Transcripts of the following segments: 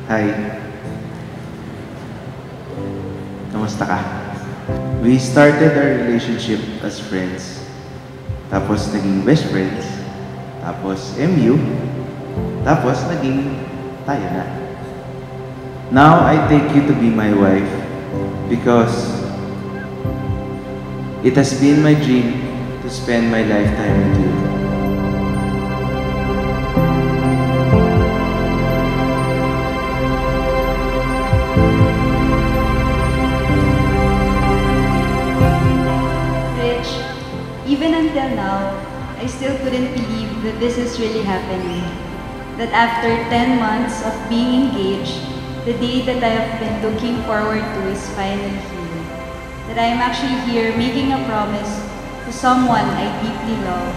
Hi. Kamusta ka? We started our relationship as friends. Tapos naging best friends. Tapos MU. Tapos naging tayo na. Now I take you to be my wife because it has been my dream to spend my lifetime with you. Even until now, I still couldn't believe that this is really happening. That after 10 months of being engaged, the day that I have been looking forward to is finally here. That I am actually here making a promise to someone I deeply love.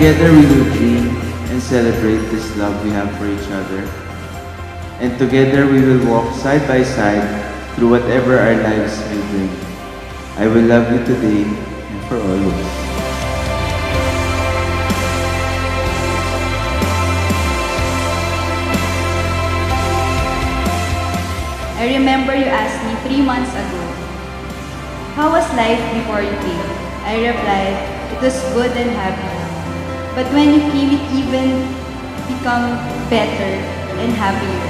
Together we will dream and celebrate this love we have for each other. And together we will walk side by side through whatever our lives may bring. I will love you today and for always. I remember you asked me 3 months ago, how was life before you came? I replied, it was good and happy. But when you came, it even become better and happier.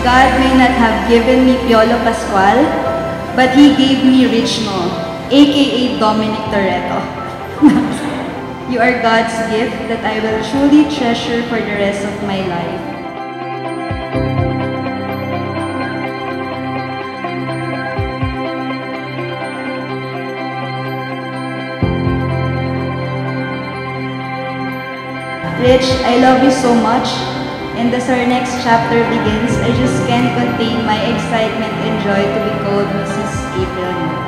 God may not have given me Piolo Pascual, but He gave me Rich Mo, aka Dominic Toretto. You are God's gift that I will truly treasure for the rest of my life. Rich, I love you so much. And as our next chapter begins, I just can't contain my excitement and joy to be called Mrs. April.